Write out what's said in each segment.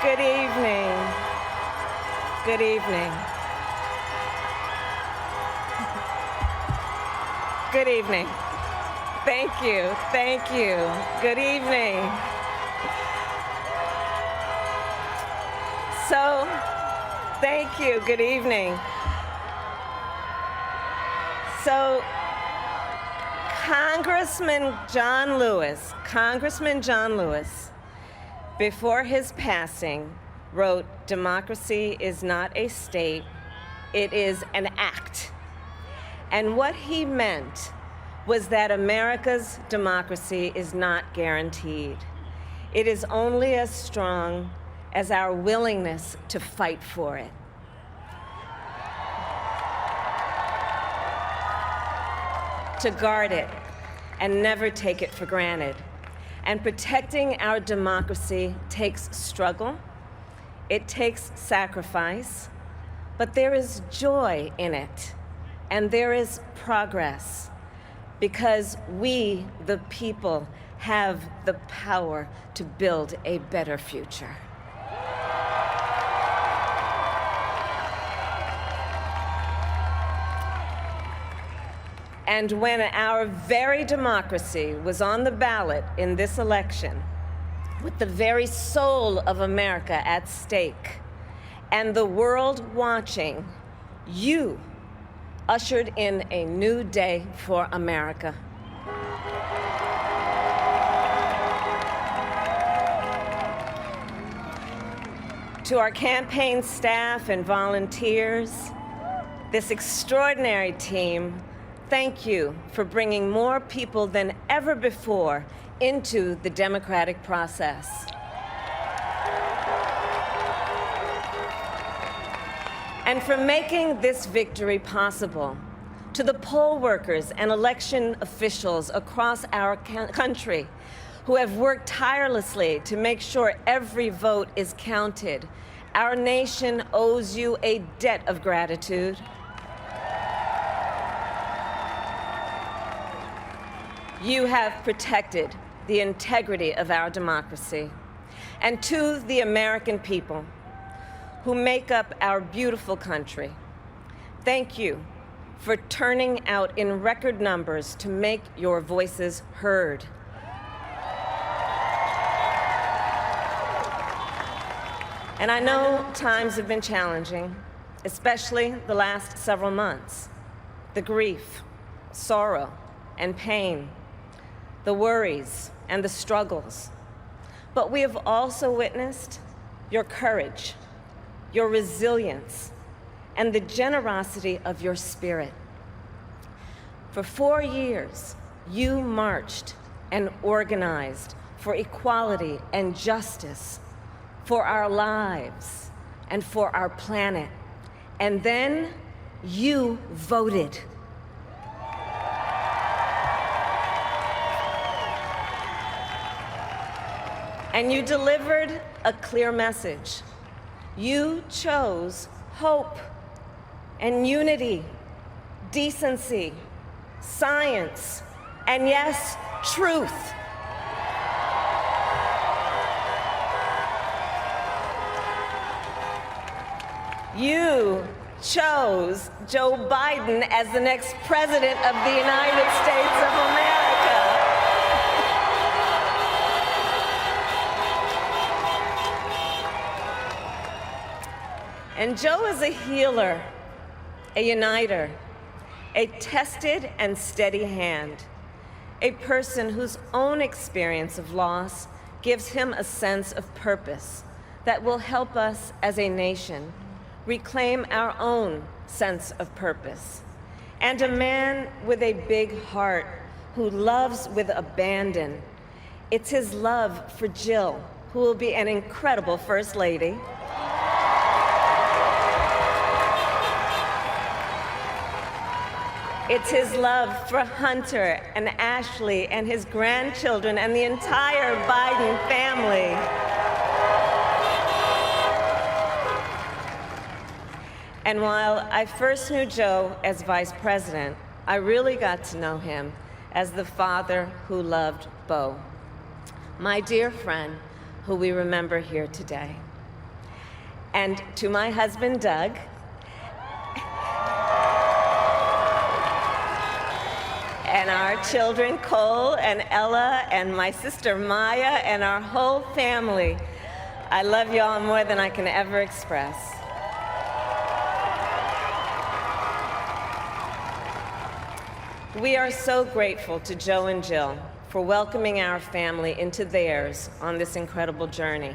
Good evening. Good evening. Good evening. Thank you. Thank you. Good evening. So, thank you. Good evening. So, Congressman John Lewis, before his passing, wrote, "Democracy is not a state, it is an act." And what he meant was that America's democracy is not guaranteed. It is only as strong as our willingness to fight for it. To guard it and never take it for granted. And protecting our democracy takes struggle, it takes sacrifice, but there is joy in it, and there is progress, because we, the people, have the power to build a better future. And when our very democracy was on the ballot in this election, with the very soul of America at stake, and the world watching, you ushered in a new day for America. To our campaign staff and volunteers, this extraordinary team, thank you for bringing more people than ever before into the democratic process. And for making this victory possible. To the poll workers and election officials across our country who have worked tirelessly to make sure every vote is counted, our nation owes you a debt of gratitude. You have protected the integrity of our democracy. And to the American people who make up our beautiful country, thank you for turning out in record numbers to make your voices heard. And I know times have been challenging, especially the last several months. The grief, sorrow, and pain, the worries and the struggles. But we have also witnessed your courage, your resilience, and the generosity of your spirit. For 4 years, you marched and organized for equality and justice, for our lives and for our planet. And then you voted. And you delivered a clear message. You chose hope and unity, decency, science, and yes, truth. You chose Joe Biden as the next president of the United States of America. And Joe is a healer, a uniter, a tested and steady hand, a person whose own experience of loss gives him a sense of purpose that will help us as a nation reclaim our own sense of purpose. And a man with a big heart who loves with abandon. It's his love for Jill, who will be an incredible First Lady. It's his love for Hunter and Ashley and his grandchildren and the entire Biden family. And while I first knew Joe as vice president, I really got to know him as the father who loved Bo, my dear friend who we remember here today. and to my husband, Doug, and our children, Cole and Ella, and my sister, Maya, and our whole family. I love you all more than I can ever express. We are so grateful to Joe and Jill for welcoming our family into theirs on this incredible journey.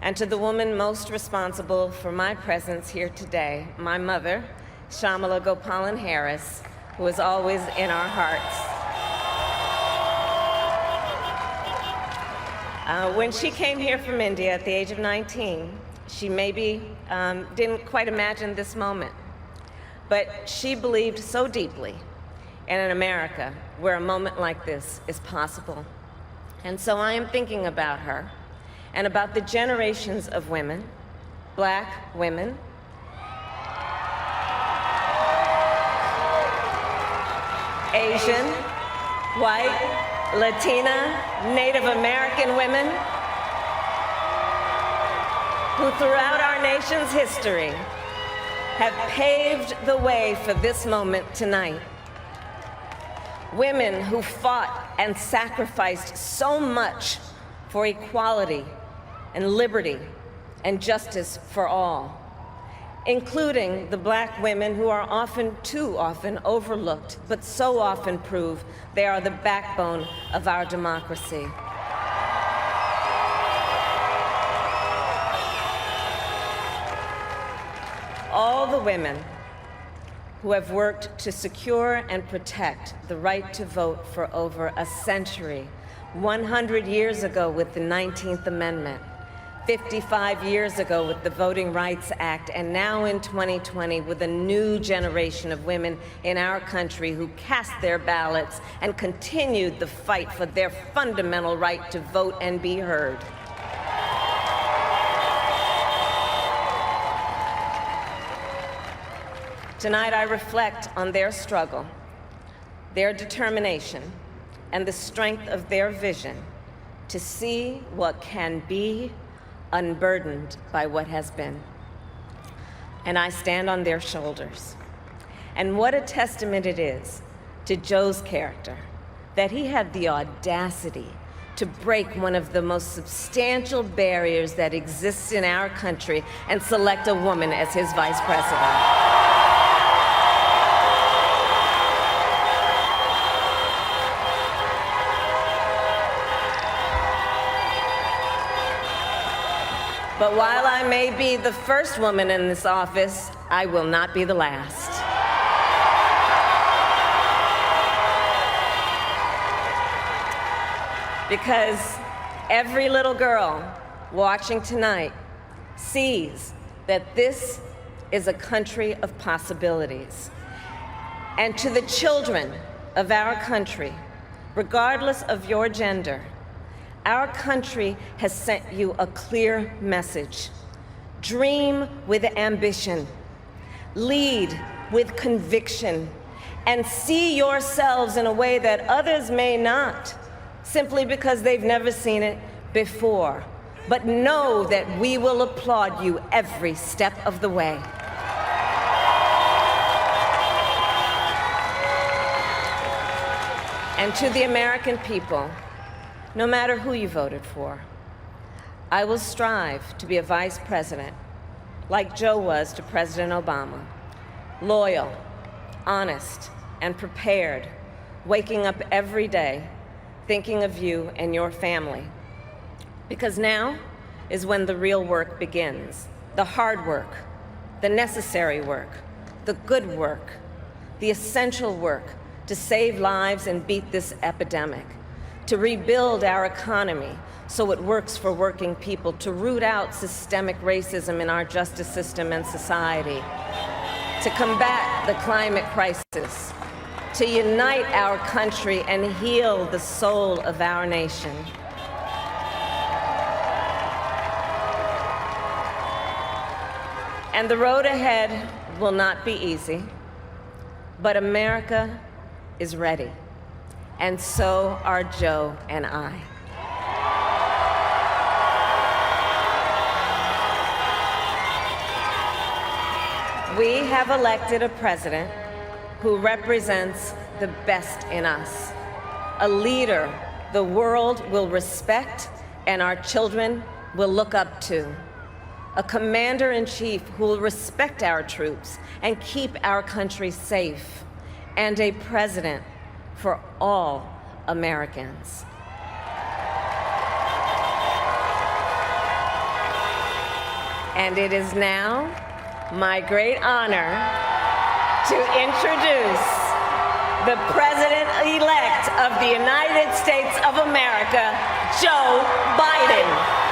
And to the woman most responsible for my presence here today, my mother, Shamala Gopalan Harris, who is always in our hearts. When she came here from India at the age of 19, she maybe didn't quite imagine this moment, but she believed so deeply in an America where a moment like this is possible. And so I am thinking about her and about the generations of women, Black women, Asian, white, Latina, Native American women, who throughout our nation's history have paved the way for this moment tonight. Women who fought and sacrificed so much for equality and liberty and justice for all, including the Black women who are often, too often, overlooked, but so often prove they are the backbone of our democracy. All the women who have worked to secure and protect the right to vote for over a century, 100 years ago with the 19th Amendment, 55 years ago with the Voting Rights Act, and now in 2020 with a new generation of women in our country who cast their ballots and continued the fight for their fundamental right to vote and be heard. Tonight I reflect on their struggle, their determination, and the strength of their vision to see what can be unburdened by what has been. And I stand on their shoulders. And what a testament it is to Joe's character that he had the audacity to break one of the most substantial barriers that exists in our country and select a woman as his vice president. But while I may be the first woman in this office, I will not be the last. Because every little girl watching tonight sees that this is a country of possibilities. And to the children of our country, regardless of your gender, our country has sent you a clear message. Dream with ambition, lead with conviction, and see yourselves in a way that others may not, simply because they've never seen it before. But know that we will applaud you every step of the way. And to the American people, no matter who you voted for, I will strive to be a vice president, like Joe was to President Obama, loyal, honest, and prepared, waking up every day thinking of you and your family. Because now is when the real work begins, the hard work, the necessary work, the good work, the essential work to save lives and beat this epidemic, to rebuild our economy so it works for working people, to root out systemic racism in our justice system and society, to combat the climate crisis, to unite our country and heal the soul of our nation. And the road ahead will not be easy, but America is ready. And so are Joe and I. have elected a president who represents the best in us, a leader the world will respect and our children will look up to, a commander-in-chief who will respect our troops and keep our country safe, and a president for all Americans. And it is now my great honor to introduce the President-elect of the United States of America, Joe Biden.